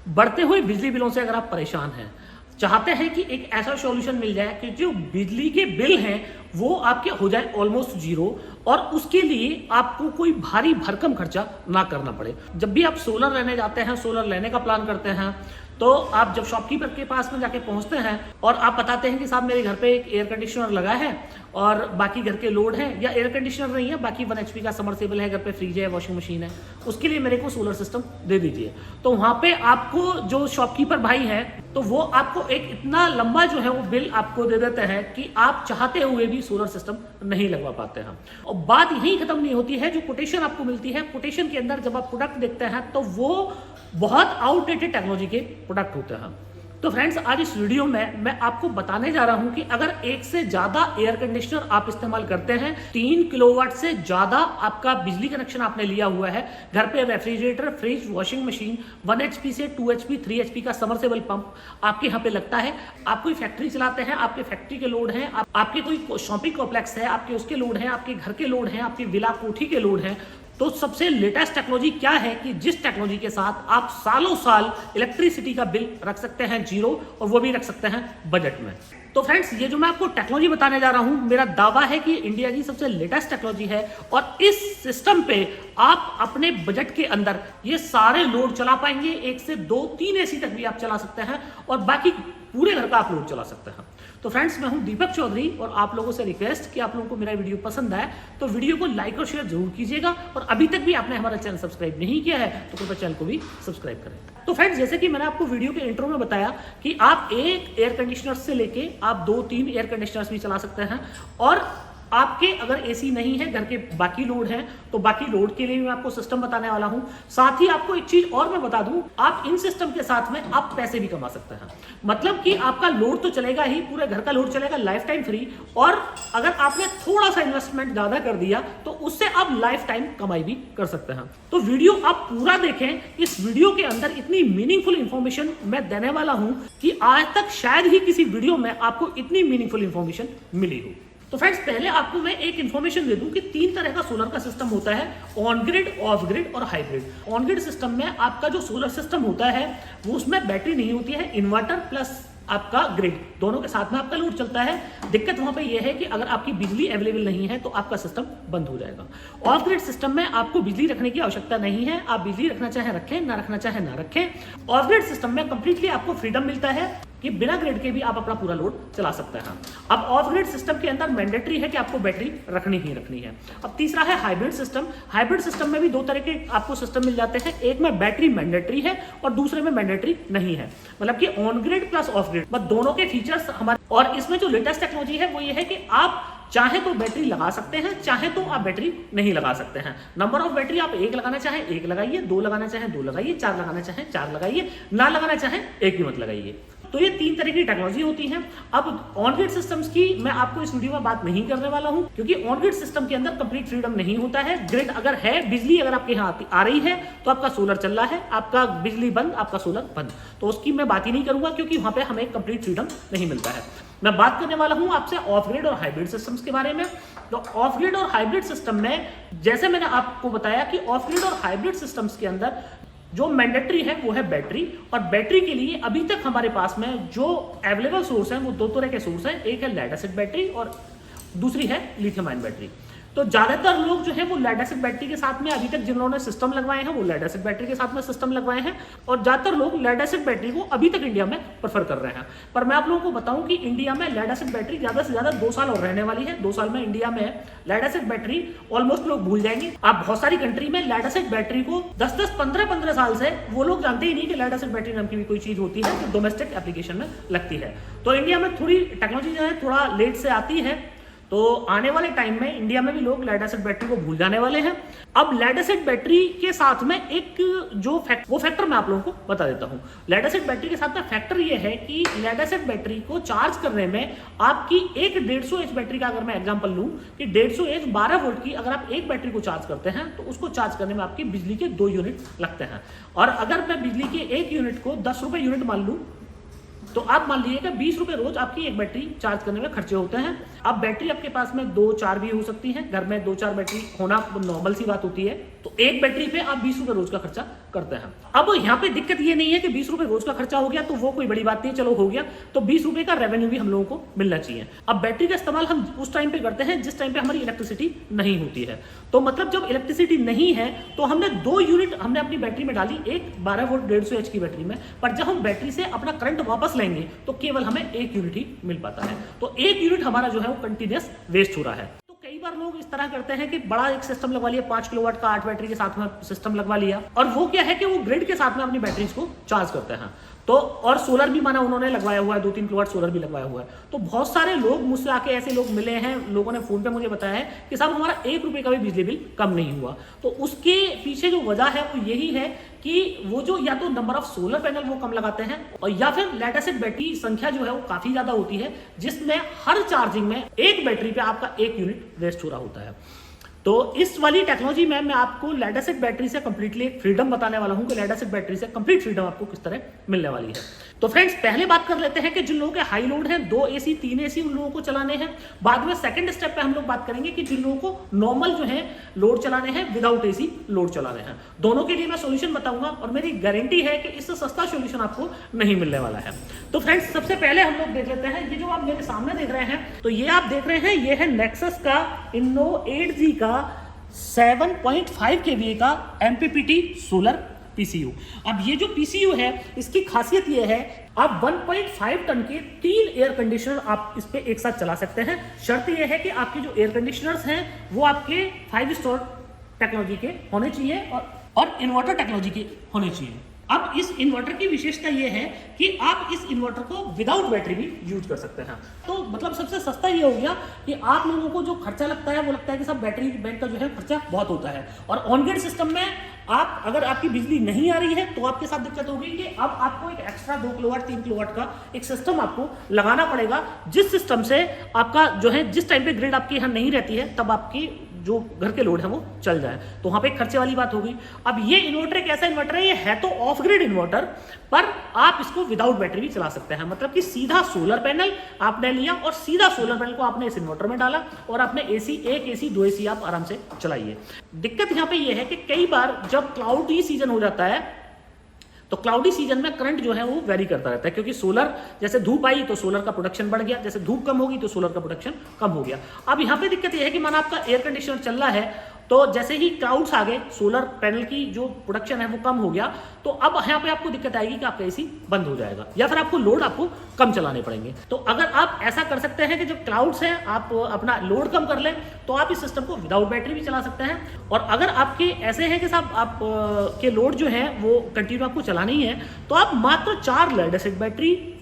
बढ़ते हुए बिजली बिलों से अगर आप परेशान हैं, चाहते हैं कि एक ऐसा सॉल्यूशन मिल जाए कि जो बिजली के बिल हैं वो आपके हो जाए ऑलमोस्ट जीरो, और उसके लिए आपको कोई भारी भरकम खर्चा ना करना पड़े। जब भी आप सोलर लेने जाते हैं, सोलर लेने का प्लान करते हैं, तो आप जब शॉपकीपर के पास में जाके पहुंचते हैं और आप बताते हैं कि साहब मेरे घर पे एक एयर कंडीशनर लगा है और बाकी घर के लोड है, या एयर कंडीशनर नहीं है बाकी 1 HP का समरसेबल है, घर पे फ्रिज है, वॉशिंग मशीन है, उसके लिए मेरे को सोलर सिस्टम दे दीजिए। तो वहां पे आपको जो शॉपकीपर भाई है तो वो आपको एक इतना लंबा जो है वो बिल आपको दे देते हैं कि आप चाहते हुए भी सोलर सिस्टम नहीं लगवा पाते हैं। और बात यही खत्म नहीं होती है, जो कोटेशन आपको मिलती है, कोटेशन के अंदर जब आप प्रोडक्ट देखते हैं तो वो बहुत आउटडेटेड टेक्नोलॉजी के प्रोडक्ट होते हैं। तो फ्रेंड्स, आज इस वीडियो में मैं आपको बताने जा रहा हूं कि अगर एक से ज्यादा एयर कंडीशनर आप इस्तेमाल करते हैं, 3 किलोवाट से ज्यादा आपका बिजली कनेक्शन आपने लिया हुआ है, घर पे refrigerator, fridge, washing machine, 1 HP से 2 HP, 3 HP का समरसेबल पंप आपके यहाँ पे लगता है, आप कोई फैक्ट्री चलाते हैं, आपके फैक्ट्री के लोड हैं, आपके कोई शॉपिंग कॉम्प्लेक्स है, आपके उसके लोड हैं, आपके घर के लोड हैं, आपकी विला कोठी के लोड हैं, तो सबसे लेटेस्ट टेक्नोलॉजी क्या है कि जिस टेक्नोलॉजी के साथ आप सालों साल इलेक्ट्रिसिटी का बिल रख सकते हैं जीरो, और वो भी रख सकते हैं बजट में। तो फ्रेंड्स, ये जो मैं आपको टेक्नोलॉजी बताने जा रहा हूं, मेरा दावा है कि इंडिया की सबसे लेटेस्ट टेक्नोलॉजी है, और इस सिस्टम पे आप अपने बजट के अंदर ये सारे लोड चला पाएंगे। 1 से 2, 3 AC तक भी आप चला सकते हैं, और बाकी पूरे घर का आप लोड चला सकते हैं। तो फ्रेंड्स, मैं हूं दीपक चौधरी, और आप लोगों से रिक्वेस्ट कि आप लोगों को मेरा वीडियो पसंद आए तो वीडियो को लाइक और शेयर जरूर कीजिएगा, और अभी तक भी आपने हमारा चैनल सब्सक्राइब नहीं किया है तो कृपया चैनल को भी सब्सक्राइब करें। तो फ्रेंड्स, जैसे कि मैंने आपको वीडियो के इंट्रो में बताया कि आप एक एयर कंडीशनर से लेके आप 2-3 एयर कंडीशनर्स भी चला सकते हैं, और आपके अगर एसी नहीं है, घर के बाकी लोड हैं, तो बाकी लोड के लिए भी मैं आपको सिस्टम बताने वाला हूं। साथ ही आपको एक चीज और मैं बता दूं, आप इन सिस्टम के साथ में आप पैसे भी कमा सकते हैं। मतलब कि आपका लोड तो चलेगा ही, पूरे घर का लोड चलेगा लाइफ टाइम फ्री, और अगर आपने थोड़ा सा इन्वेस्टमेंट ज्यादा कर दिया तो उससे आप लाइफ टाइम कमाई भी कर सकते हैं। तो वीडियो आप पूरा देखें, इस वीडियो के अंदर इतनी मीनिंगफुल इंफॉर्मेशन मैं देने वाला हूं कि आज तक शायद ही किसी वीडियो में आपको इतनी मीनिंगफुल इंफॉर्मेशन मिली हो। तो फ्रेंड्स, पहले आपको मैं एक इन्फॉर्मेशन दे दूं कि 3 तरह का सोलर का सिस्टम होता है, ऑन ग्रिड, ऑफ ग्रिड और हाइब्रिड। ऑन ग्रिड सिस्टम में आपका जो सोलर सिस्टम होता है वो उसमें बैटरी नहीं होती है, इन्वर्टर प्लस आपका ग्रिड दोनों के साथ में आपका लोड चलता है। दिक्कत वहां पे यह है कि अगर आपकी बिजली अवेलेबल नहीं है तो आपका सिस्टम बंद हो जाएगा। ऑफ ग्रिड सिस्टम में आपको बिजली रखने की आवश्यकता नहीं है, आप बिजली रखना चाहे रखें, ना रखना चाहे ना रखें। ऑफ ग्रिड सिस्टम में कंप्लीटली आपको फ्रीडम मिलता है कि बिना ग्रिड के भी आप अपना पूरा लोड चला सकते हैं। अब ऑफ ग्रिड सिस्टम के अंदर मैंडेटरी है कि आपको बैटरी रखनी ही रखनी है। अब तीसरा है हाइब्रिड सिस्टम। हाइब्रिड सिस्टम में भी 2 तरह के आपको सिस्टम मिल जाते हैं, एक में बैटरी मैंडेटरी है और दूसरे में मैंडेटरी नहीं है, मतलब कि on grid plus of grid, बस दोनों के फीचर्स हमारे। और इसमें जो लेटेस्ट टेक्नोलॉजी है वो ये है कि आप चाहे तो बैटरी लगा सकते हैं, चाहे तो आप बैटरी नहीं लगा सकते हैं। नंबर ऑफ बैटरी आप 1 लगाना चाहे 1 लगाइए, 2 लगाना चाहे 2 लगाइए, 4 लगाना चाहे 4 लगाइए, ना लगाना चाहे 1 भी मत लगाइए। तो ये 3 तरह की टेक्नोलॉजी होती है। अब ऑन ग्रिड सिस्टम्स की मैं आपको इस वीडियो में बात नहीं करने वाला हूं, क्योंकि ऑन ग्रिड सिस्टम के अंदर कंप्लीट फ्रीडम नहीं होता है। ग्रिड अगर है, बिजली अगर आपके यहाँ आ रही है तो आपका सोलर चल रहा है, आपका बिजली बंद, आपका सोलर बंद, तो उसकी मैं बात ही नहीं करूंगा, क्योंकि वहां पे हमें कंप्लीट फ्रीडम नहीं मिलता है। मैं बात करने वाला हूं आपसे ऑफ ग्रिड और हाइब्रिड सिस्टम्स के बारे में। तो ऑफ ग्रिड और हाइब्रिड सिस्टम में, जैसे मैंने आपको बताया कि ऑफ ग्रिड और हाइब्रिड सिस्टम्स के अंदर जो मैंडेटरी है वो है बैटरी, और बैटरी के लिए अभी तक हमारे पास में जो अवेलेबल सोर्स है वो 2 तरह के सोर्स हैं, एक है लेड एसिड बैटरी और दूसरी है लिथियम आयन बैटरी। तो ज्यादातर लोग जो है वो लेड एसिड बैटरी के साथ में, अभी तक जिन्होंने सिस्टम लगवाए हैं वो लेड एसिड बैटरी के साथ में सिस्टम लगवाए हैं, और ज्यादातर लोग लेड एसिड बैटरी को अभी तक इंडिया में प्रेफर कर रहे हैं। पर मैं आप लोगों को बताऊं कि इंडिया में लेड एसिड बैटरी ज्यादा से ज्यादा 2 साल और रहने वाली है। 2 साल में इंडिया में लेड एसिड बैटरी ऑलमोस्ट लोग भूल जाएंगे। आप बहुत सारी कंट्री में लेड एसिड बैटरी को 10-10, 15-15 साल से वो लोग जानते ही नहीं कि लेड एसिड बैटरी नाम की भी कोई चीज होती है जो डोमेस्टिक एप्लीकेशन में लगती है। तो इंडिया में थोड़ी टेक्नोलॉजी जो है थोड़ा लेट से आती है, तो आने वाले टाइम में इंडिया में भी लोग लेड एसिड बैटरी को भूल जाने वाले हैं। अब लेड एसिड बैटरी के साथ में एक जो फैक्टर मैं आप लोगों को बता देता हूं। लेड एसिड बैटरी के साथ में फैक्टर ये है कि लेड एसिड बैटरी को चार्ज करने में आपकी एक 150 एच बैटरी का अगर मैं एग्जांपल लूं कि 150 एच 12 वोल्ट की अगर आप एक बैटरी को चार्ज करते हैं तो उसको चार्ज करने में आपकी बिजली के 2 यूनिट लगते हैं। और अगर मैं बिजली के 1 यूनिट को 10 रुपए यूनिट मान लूं तो आप मान लीजिएगा 20 रुपए रोज आपकी एक बैटरी चार्ज करने में खर्चे होते हैं। अब बैटरी आपके पास में 2-4 भी हो सकती है, घर में 2-4 बैटरी होना नॉर्मल सी बात होती है। तो एक बैटरी पे आप 20 रुपए रोज का खर्चा करते हैं। अब यहाँ पे दिक्कत ये नहीं है कि 20 रुपए रोज का खर्चा हो गया तो वो कोई बड़ी बात नहीं, चलो हो गया, तो 20 रुपए का रेवेन्यू भी हम लोगों को मिलना चाहिए। अब बैटरी का इस्तेमाल हम उस टाइम पे करते हैं जिस टाइम पे हमारी इलेक्ट्रिसिटी नहीं होती है। तो मतलब जब इलेक्ट्रिसिटी नहीं है तो हमने 2 यूनिट हमने अपनी बैटरी में डाली, एक 12 वोल्ट 150 एच की बैटरी में, पर जब हम बैटरी से अपना करंट वापस लेंगे तो केवल हमें 1 यूनिट ही मिल पाता है। तो 1 यूनिट हमारा जो है वो कंटिन्यूअस वेस्ट हो रहा है। कई बार लोग इस तरह करते हैं कि बड़ा एक सिस्टम लगवा लिया, 5 किलोवाट का 8 बैटरी के साथ में सिस्टम लगवा लिया, और वो क्या है कि वो ग्रिड के साथ में अपनी बैटरीज को चार्ज करते हैं। तो और सोलर भी माना उन्होंने लगवाया हुआ है, 2-3 किलोवाट सोलर भी लगवाया हुआ है। तो बहुत सारे लोग मुझसे आके ऐसे लोग मिले हैं, लोगों ने फोन पे मुझे बताया है कि साहब हमारा 1 रुपए का भी बिजली बिल कम नहीं हुआ। तो उसके पीछे जो वजह है वो यही है कि वो जो या तो नंबर ऑफ सोलर पैनल वो कम लगाते हैं, और या फिर लेड एसिड बैटरी संख्या जो है वो काफी ज्यादा होती है, जिसमें हर चार्जिंग में एक बैटरी पे आपका 1 यूनिट वेस्ट हो रहा होता है। तो इस वाली टेक्नोलॉजी में मैं आपको लेड एसिड बैटरी से कंप्लीटली फ्रीडम बताने वाला हूं कि लेड एसिड बैटरी से कंप्लीट फ्रीडम आपको किस तरह मिलने वाली है। तो फ्रेंड्स पहले बात कर लेते हैं कि जिन लोगों के हाई लोड है, 2 AC 3 AC उन लोगों को चलाने हैं। बाद में सेकंड स्टेप पे हम लोग बात करेंगे कि जिन लोगों को नॉर्मल जो है लोड चलाने हैं, विदाउट AC लोड चलाने हैं। दोनों के लिए मैं सोल्यूशन बताऊंगा और मेरी गारंटी है कि इससे सस्ता सोल्यूशन आपको नहीं मिलने वाला है। तो फ्रेंड्स सबसे पहले हम लोग देख लेते हैं, ये जो आप मेरे सामने देख रहे हैं, तो ये आप देख रहे हैं, ये है नेक्सस का इन्नो 8G का 7.5 kVA का MPPT सोलर PCU। अब ये जो PCU है इसकी खासियत ये है, आप 1.5 टन के 3 एयर कंडीशनर आप इस पे एक साथ चला सकते हैं। शर्त ये है कि आपके जो एयर कंडीशनर्स हैं वो आपके 5 स्टार टेक्नोलॉजी के होने चाहिए और इन्वर्टर टेक्नोलॉजी के होने चाहिए। अब इस इन्वर्टर की विशेषता ये है कि आप इस इन्वर्टर को विदाउट बैटरी भी यूज कर सकते हैं। तो मतलब सबसे सस्ता ये हो गया कि आप लोगों को जो खर्चा लगता है वो लगता है कि सब बैटरी बैंक का जो है खर्चा बहुत होता है, और ऑन ग्रिड सिस्टम में आप अगर आपकी बिजली नहीं आ रही है तो आपके साथ दिक्कत होगी कि अब आपको एक एक्स्ट्रा 2 किलोवाट 3 किलोवाट का एक सिस्टम आपको लगाना पड़ेगा, जिस सिस्टम से आपका जो है जिस टाइम पे ग्रिड आपके यहाँ नहीं रहती है तब आपकी जो घर के लोड है वो चल जाए। तो वहां पे एक खर्चे वाली बात होगी। अब ये इन्वर्टर एक ऐसा इन्वर्टर है, ये है तो ऑफ ग्रिड इन्वर्टर, पर आप इसको विदाउट बैटरी भी चला सकते हैं। मतलब कि सीधा सोलर पैनल आपने लिया और सीधा सोलर पैनल को आपने इस इन्वर्टर में डाला और आपने AC 1 AC 2 AC आप आराम से चलाइए। दिक्कत यहाँ पे ये है कि कई बार जब क्लाउडी सीजन हो जाता है तो क्लाउडी सीजन में करंट जो है वो वेरी करता रहता है, क्योंकि सोलर जैसे धूप आई तो सोलर का प्रोडक्शन बढ़ गया, जैसे धूप कम होगी तो सोलर का प्रोडक्शन कम हो गया। अब यहाँ पे दिक्कत ये है कि माना आपका एयर कंडीशनर चल रहा है, तो जैसे ही क्लाउड्स आ गए सोलर पैनल की जो प्रोडक्शन है वो कम हो गया, तो अब यहाँ पे आपको दिक्कत आएगी कि आपका AC बंद हो जाएगा या फिर आपको लोड आपको कम चलाने पड़ेंगे। तो अगर आप ऐसा कर सकते हैं कि जब क्लाउड्स हैं आप अपना लोड कम कर लें तो आप इस सिस्टम को विदाउट बैटरी भी चला सकते हैं। और अगर आपके ऐसे हैं कि साहब आप के लोड जो है वो कंटिन्यू आपको चलाना ही है, तो आप मात्र 4 लेड एसिड बैटरी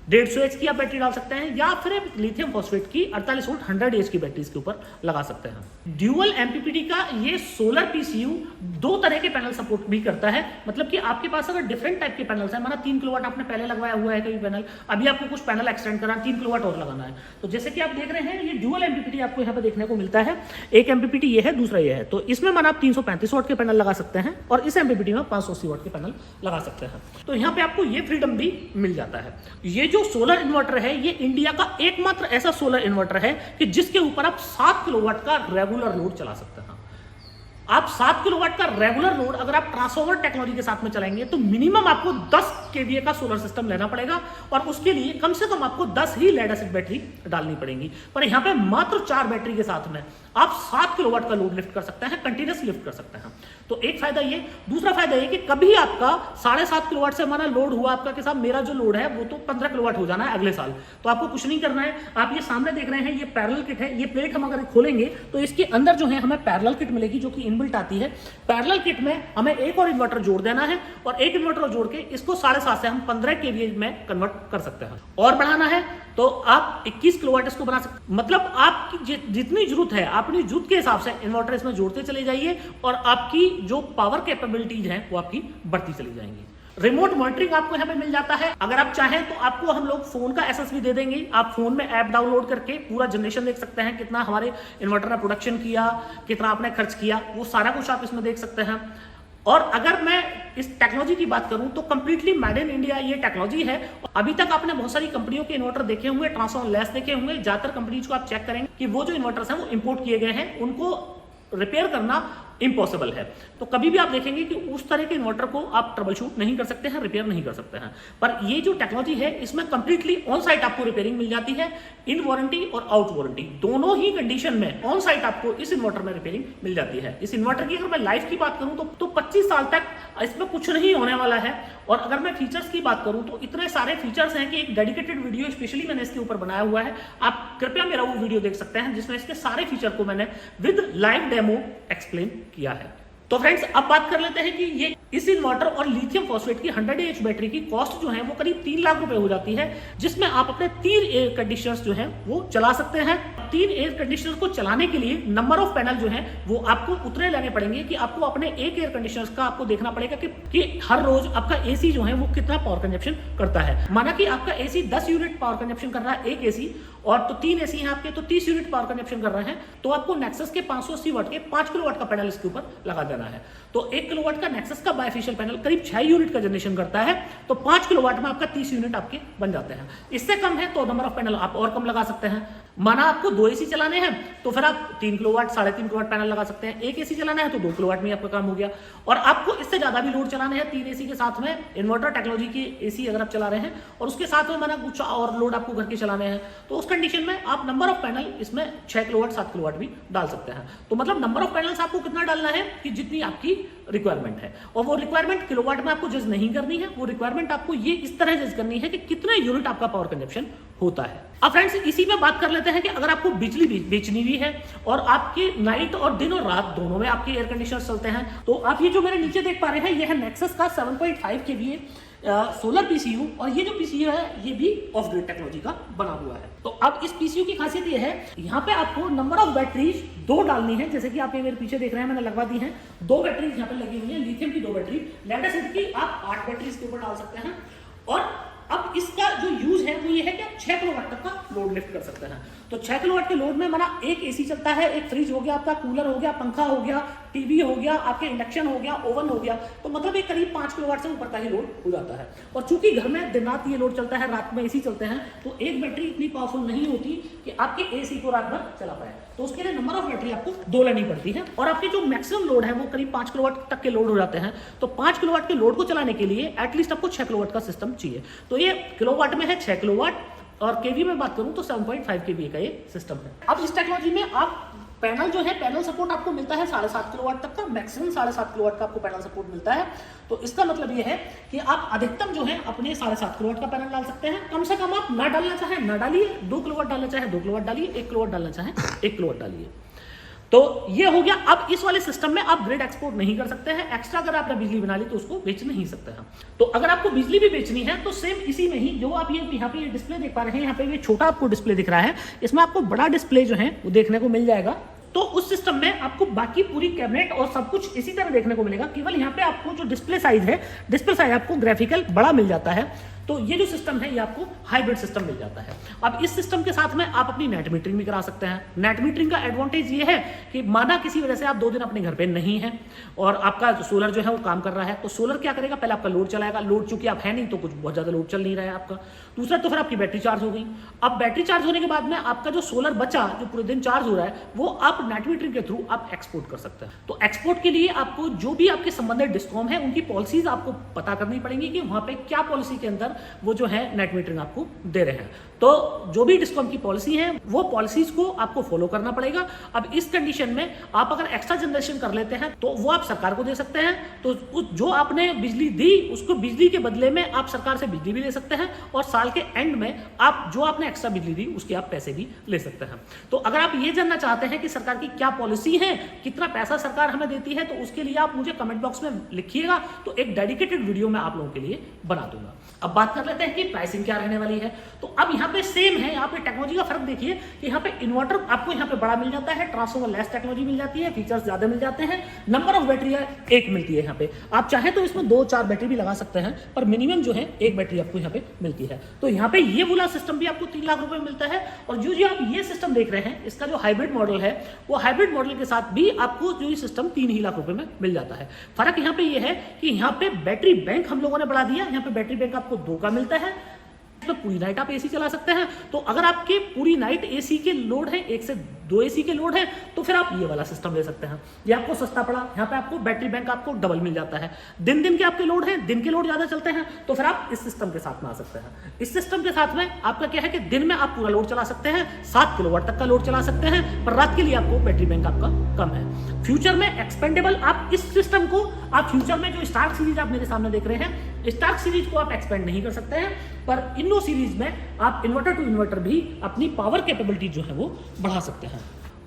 150 एच की आप बैटरी डाल सकते हैं, या फिर लिथियम फॉस्फेट की 48 वोल्ट 100 एच की बैटरी इसके ऊपर लगा सकते हैं। ड्यूअल MPPT का ये सोलर PCU 2 तरह के पैनल सपोर्ट भी करता है। मतलब कि आपके पास अगर डिफरेंट टाइप के पैनल्स हैं, माना 3 किलोवाट आपने पहले लगवाया हुआ है कोई पैनल, अभी आपको कुछ पैनल एक्सटेंड करना 3 किलोवाट और लगाना है, तो जैसे कि आप देख रहे हैं ये ड्यूअल MPPT आपको यहाँ पे देखने को मिलता है। एक MPPT ये है, दूसरा ये है। तो इसमें माना आप 335 वाट के पैनल लगा सकते हैं और इस MPPT में 580 वाट के पैनल लगा सकते हैं। तो यहाँ पे आपको ये फ्रीडम भी मिल जाता है। ये जो सोलर इन्वर्टर है ये इंडिया का एकमात्र ऐसा सोलर इन्वर्टर है कि जिसके ऊपर आप 7 किलोवाट का रेगुलर लोड चला सकते हैं। आप 7 किलोवाट का रेगुलर लोड अगर आप ट्रांसफॉर्मर टेक्नोलॉजी के साथ में चलाएंगे तो मिनिमम आपको 10 kVA का सोलर सिस्टम लेना पड़ेगा, और उसके लिए कम से कम आपको 10 ही लेड एसिड बैटरी डालनी पड़ेगी। पर यहाँ पे मात्र 4 बैटरी के साथ में आप 7 किलोवाट का लोड लिफ्ट कर सकते हैं, कंटिन्यूस लिफ्ट कर सकते हैं। तो एक फायदा ये। दूसरा फायदा ये कि कभी आपका 7.5 किलोवाट से हमारा लोड हुआ आपका कि साहब मेरा जो लोड है वो तो 15 किलोवाट हो जाना है अगले साल, तो आपको कुछ नहीं करना है। आप ये सामने देख रहे हैं ये पैरेलल किट है, ये प्लेट हम अगर खोलेंगे तो इसके अंदर जो है हमें पैरेलल किट मिलेगी जो कि इनबिल्ट आती है। पैरेलल किट में हमें एक और इन्वर्टर जोड़ देना है और एक इन्वर्टर जोड़ के इसको 7.5 से हम 15 kVA में कन्वर्ट कर सकते हैं। और बढ़ाना है तो आप 21 किलोवाट इसको बना सकते हैं। मतलब आपकी जितनी जरूरत है अपनी जरूरत के हिसाब से इन्वर्टर इसमें जोड़ते चले जाइए और आपकी जो पावर कैपेबिलिटीज हैं वो आपकी बढ़ती चली जाएंगी। रिमोट मॉनिटरिंग आपको यहाँ पे मिल जाता है। अगर आप चाहें तो आपको हम लोग फोन का SSB दे देंगे, आप फोन में ऐप डाउनलोड करके पूरा जनरेशन देख सकते हैं, कितना हमारे इन्वर्टर ने प्रोडक्शन किया, कितना आपने खर्च किया, वो सारा कुछ आप इसमें देख सकते हैं। और अगर मैं इस टेक्नोलॉजी की बात करूं तो कंप्लीटली मेड इन इंडिया ये टेक्नोलॉजी है। अभी तक आपने बहुत सारी कंपनियों के इन्वर्टर देखे होंगे, ट्रांसफॉर्मर लेस देखे होंगे। ज्यादातर कंपनीज को आप चेक करेंगे कि वो जो इन्वर्टर्स हैं वो इंपोर्ट किए गए हैं, उनको रिपेयर करना इम्पॉसिबल है। तो कभी भी आप देखेंगे कि उस तरह के इन्वर्टर को आप ट्रबल शूट नहीं कर सकते हैं, रिपेयर नहीं कर सकते हैं। पर ये जो टेक्नोलॉजी है इसमें कंप्लीटली ऑन साइट आपको रिपेयरिंग मिल जाती है, इन वारंटी और आउट वारंटी दोनों ही कंडीशन में ऑन साइट आपको इस इन्वर्टर में रिपेयरिंग मिल जाती है। इस इन्वर्टर की अगर मैं लाइफ की बात करूं तो 25 साल तक इसमें कुछ नहीं होने वाला है। और अगर मैं फीचर्स की बात करूं तो इतने सारे फीचर्स हैं कि एक डेडिकेटेड वीडियो स्पेशली मैंने इसके ऊपर बनाया हुआ है, आप कृपया मेरा वो वीडियो देख सकते हैं जिसमें इसके सारे फीचर को मैंने विद लाइव डेमो एक्सप्लेन किया है। तो फ्रेंड्स अब बात कर लेते हैं कि ये इस इन्वर्टर और लिथियम फॉस्फेट की 100 AH बैटरी की कॉस्ट जो है वो करीब 3 लाख रुपए हो जाती है, जिसमें आप अपने 3 एयर कंडीशनर्स जो हैं वो चला सकते हैं। 3 एयर कंडीशनर्स को चलाने के लिए नंबर ऑफ पैनल जो है वो आपको उतने लेने पड़ेंगे कि आपको अपने एक एयर कंडीशनर्स का आपको देखना पड़ेगा कि हर रोज आपका एसी जो है वो कितना पावर कंजप्शन करता है। माना कि आपका एसी 10 यूनिट पावर कंजप्शन कर रहा है एक एसी, और तो 3 एसी हैं आपके तो 30 यूनिट पावर कंजप्शन कर रहे हैं, तो आपको नेक्सस के 580 वाट के 5 किलोवाट का पैनल इसके ऊपर लगा देना है। तो 1 किलोवाट का नेक्सस का बायफेशियल पैनल करीब 6 यूनिट का जनरेशन करता है, तो 5 किलोवाट में आपका 30 यूनिट आपके बन जाते हैं। इससे कम है तो नंबर ऑफ पैनल आप और कम लगा सकते हैं। माना आपको 2 एसी चलाने हैं तो फिर आप 3 किलोवाट 3.5 किलोवाट पैनल लगा सकते हैं। 1 एसी चलाना है तो 2 किलोवाट में आपका काम हो गया। और आपको इससे ज्यादा भी लोड चलाने हैं 3 एसी के साथ में, इन्वर्टर टेक्नोलॉजी की एसी अगर आप चला रहे हैं और उसके साथ में माना कुछ और लोड आपको घर के चलाने हैं, तो उस कंडीशन में आप नंबर ऑफ पैनल इसमें 6 किलोवाट 7 किलोवाट भी डाल सकते हैं। तो मतलब नंबर ऑफ पैनल्स आपको कितना डालना है कि जितनी आपकी रिक्वायरमेंट है, और वो रिक्वायरमेंट किलोवाट में आपको जज नहीं करनी है, वो रिक्वायरमेंट आपको ये इस तरह जज करनी है कि कितने यूनिट आपका पावर कंजप्शन होता है। अब फ्रेंड्स इसी में बात कर लेते हैं कि अगर आपको बिजली बेचनी भी है और आपकी नाइट और दिन और रात दोनों में आपके एयर कंडीशनर चलते हैं, तो आप ये जो मेरे नीचे देख पा रहे हैं ये है नेक्सस का 7.5 kVA सोलर पीसीयू, और ये जो पीसीयू है ये भी ऑफ ग्रिड टेक्नोलॉजी का बना हुआ है। तो अब इस पीसीयू की खासियत ये है, यहाँ पे आपको नंबर ऑफ बैटरीज 2 डालनी है, जैसे कि आप ये मेरे पीछे देख रहे हैं मैंने लगवा दी है 2 बैटरीज यहाँ पे लगी हुई है, लिथियम की 2 बैटरी, लेड एसिड की आप 8 बैटरीज के ऊपर डाल सकते हैं। और अब इसका जो यूज है वो ये है कि आप 6 किलोवाट तक का लोड लिफ्ट कर सकते हैं। तो 6 किलोवाट के लोड में माना एक एसी चलता है, एक फ्रिज हो गया आपका, कूलर हो गया, पंखा हो गया, टीवी हो गया, आपके इंडक्शन हो गया, ओवन हो गया, तो मतलब एक करीब 5 किलोवाट से ऊपर का ही लोड हो जाता है। और चूंकि घर में दिन रात ये लोड चलता है, रात में एसी चलते हैं, तो एक बैटरी इतनी पावरफुल नहीं होती कि आपके एसी को रात भर चला पाए, तो उसके लिए नंबर ऑफ बैटरी आपको 2 लेनी पड़ती है। और आपके जो मैक्सिमम लोड है वो करीब 5 किलोवाट तक के लोड हो जाते हैं। तो 5 किलोवाट के लोड को चलाने के लिए एटलीस्ट आपको 6 किलोवाट का सिस्टम चाहिए। तो ये किलोवाट में है 6 किलोवाट, और केवी में बात करूं तो 7.5 kVA का ये सिस्टम है। अब इस टेक्नोलॉजी में आप पैनल जो है, पैनल सपोर्ट आपको मिलता है 7.5 किलोवाट तक का, मैक्सिमम 7.5 किलोवाट का आपको पैनल सपोर्ट मिलता है। तो इसका मतलब ये है कि आप अधिकतम जो है अपने 7.5 किलोवाट का पैनल डाल सकते हैं। कम से कम आप ना डालना चाहे ना डालिए, 2 किलोवाट डालना चाहे 2 किलोवाट डालिए, 1 किलोवाट डालना चाहे 1 किलोवाट डालिए। तो ये हो गया। अब इस वाले सिस्टम में आप ग्रिड एक्सपोर्ट नहीं कर सकते हैं, एक्स्ट्रा अगर आपने बिजली बना ली तो उसको बेच नहीं सकते हैं। तो अगर आपको बिजली भी बेचनी है तो सेम इसी में ही, जो आप ये यहाँ पे ये डिस्प्ले देख पा रहे हैं, यहाँ पे ये छोटा आपको डिस्प्ले दिख रहा है, इसमें आपको बड़ा डिस्प्ले जो है वो देखने को मिल जाएगा। तो उस सिस्टम में आपको बाकी पूरी कैबिनेट और सब कुछ इसी तरह देखने को मिलेगा, केवल यहाँ पे आपको जो डिस्प्ले साइज है, डिस्प्ले साइज आपको ग्राफिकल बड़ा मिल जाता है। तो ये जो सिस्टम है ये आपको हाइब्रिड सिस्टम मिल जाता है। अब इस सिस्टम के साथ में आप अपनी नेट मीटरिंग भी करा सकते हैं। नेट मीटरिंग का एडवांटेज ये है कि माना किसी वजह से आप 2 दिन अपने घर पे नहीं हैं और आपका सोलर जो है वो काम कर रहा है, तो सोलर क्या करेगा, पहले आपका लोड चलाएगा। लोड चूंकि आप है नहीं तो कुछ बहुत ज्यादा लोड चल नहीं रहा है आपका। दूसरा तो फिर आपकी बैटरी चार्ज हो गई। अब बैटरी चार्ज होने के बाद में आपका जो सोलर बचा, जो पूरे दिन चार्ज हो रहा है, वो आप नेट मीटरिंग के थ्रू आप एक्सपोर्ट कर सकते हैं। तो एक्सपोर्ट के लिए आपको जो भी आपके संबंधित डिस्कॉम है उनकी पॉलिसीज आपको पता करनी पड़ेंगी कि वहां पे क्या पॉलिसी के अंदर वो जो है नेट मीटरिंग आपको दे रहे हैं। तो जो भी डिस्कॉम की पॉलिसी है वो पॉलिसीज को आपको फॉलो करना पड़ेगा। अब इस कंडीशन में आप अगर एक्स्ट्रा जनरेशन कर लेते हैं तो वो आप सरकार को दे सकते हैं। तो जो आपने बिजली दी उसको बिजली के बदले में आप सरकार से बिजली भी ले सकते हैं, और साल के एंड में आप जो आपने एक्स्ट्रा बिजली दी उसके आप पैसे भी ले सकते हैं। तो अगर आप ये जानना चाहते हैं कि सरकार की क्या पॉलिसी है, कितना पैसा सरकार हमें देती है, तो उसके लिए आप मुझे कमेंट बॉक्स में लिखिएगा, तो एक डेडिकेटेड वीडियो मैं आप लोगों के लिए बना दूंगा। अब बात कर लेते हैं कि प्राइसिंग क्या रहने वाली है। तो अब यहाँ पे सेम है, यहाँ पे टेक्नोलॉजी का फर्क देखिए कि यहाँ पे इन्वर्टर आपको यहाँ पे बड़ा मिल जाता है, ट्रांसफॉर्मर लेस टेक्नोलॉजी मिल जाती है, फीचर्स ज्यादा मिल जाते हैं, नंबर ऑफ बैटरी एक मिलती है यहाँ पे। आप चाहे तो इसमें 2-4 बैटरी भी लगा सकते हैं, पर मिनिमम जो है एक बैटरी आपको यहाँ पे मिलती है। तो यहाँ पे ये वाला सिस्टम भी आपको 3 लाख रुपए में मिलता है। और जो आप ये सिस्टम देख रहे हैं, इसका जो हाइब्रिड मॉडल है, वो हाइब्रिड मॉडल के साथ भी आपको जो ये सिस्टम 3 ही लाख रुपए में मिल जाता है। फर्क यहाँ पे ये है कि यहाँ पे बैटरी बैंक हम लोगों ने बढ़ा दिया, यहाँ पे बैटरी बैंक आपको 2 का मिलता है। तो पूरी नाइट आप एसी चला सकते हैं। तो अगर आपके पूरी नाइट एसी के लोड है, 1 से 2 एसी के लोड है, तो फिर आप ये वाला सिस्टम ले सकते हैं। ये आपको सस्ता पड़ा, यहाँ पे आपको बैटरी बैंक आपको डबल मिल जाता है। दिन के आपके लोड हैं, दिन के लोड ज्यादा चलते हैं, तो फिर आप इस सिस्टम के साथ में आ सकते हैं। इस सिस्टम के साथ में आपका क्या है कि दिन में आप पूरा लोड चला सकते हैं, 7 किलोवाट तक का लोड चला सकते हैं, पर रात के लिए आपको बैटरी बैंक आपका कम है। फ्यूचर में एक्सपेंडेबल, आप इस सिस्टम को आप फ्यूचर में जो स्टार्क सीरीज आप मेरे सामने देख रहे हैं, स्टार्क सीरीज को आप एक्सपेंड नहीं कर सकते हैं, पर इन्नो सीरीज में आप इन्वर्टर टू इन्वर्टर भी अपनी पावर कैपेबिलिटी जो है वो बढ़ा सकते हैं।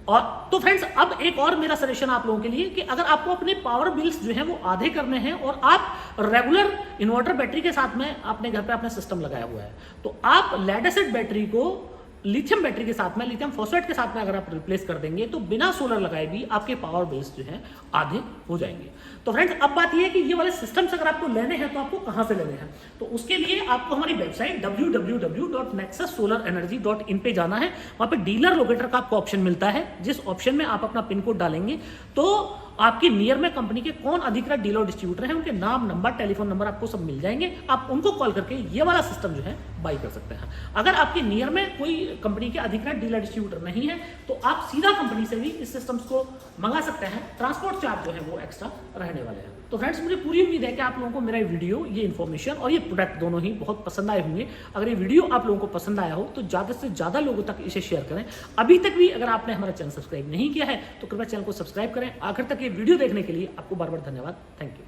और तो फ्रेंड्स, अब एक और मेरा सजेशन आप लोगों के लिए कि अगर आपको अपने पावर बिल्स जो है वो आधे करने हैं और आप रेगुलर इन्वर्टर बैटरी के साथ में अपने घर पे अपना सिस्टम लगाया हुआ है, तो आप लेड एसिड बैटरी को लिथियम बैटरी के साथ में, लिथियम फॉस्फेट के साथ में अगर आप रिप्लेस कर देंगे, तो बिना सोलर लगाए भी आपके पावर बिल्स जो है आधे हो जाएंगे। तो फ्रेंड्स, अब बात ये है कि ये वाले सिस्टम्स अगर आपको लेने हैं तो आपको कहां से लेने हैं। तो उसके लिए आपको हमारी वेबसाइट www.nexussolarenergy.in पे जाना है। वहां पे डीलर लोकेटर का आपको ऑप्शन मिलता है, जिस ऑप्शन में आप अपना पिन कोड डालेंगे तो आपकी नियर में कंपनी के कौन अधिकृत डीलर डिस्ट्रीब्यूटर हैं, उनके नाम, नंबर, टेलीफोन नंबर आपको सब मिल जाएंगे। आप उनको कॉल करके ये वाला सिस्टम जो है बाई कर सकते हैं। अगर आपके नियर में कोई कंपनी के अधिकृत डीलर डिस्ट्रीब्यूटर नहीं है, तो आप सीधा कंपनी से भी इस सिस्टम्स को मंगा सकते हैं। ट्रांसपोर्ट चार्ज जो है वो एक्स्ट्रा रहने वाले हैं। तो फ्रेंड्स, मुझे पूरी उम्मीद है कि आप लोगों को मेरा वीडियो, ये इन्फॉर्मेशन और ये प्रोडक्ट दोनों ही बहुत पसंद आए होंगे। अगर ये वीडियो आप लोगों को पसंद आया हो तो ज़्यादा से ज़्यादा लोगों तक इसे शेयर करें। अभी तक भी अगर आपने हमारा चैनल सब्सक्राइब नहीं किया है तो कृपया चैनल को सब्सक्राइब करें। आखिर तक ये वीडियो देखने के लिए आपको बार बार धन्यवाद। Thank you.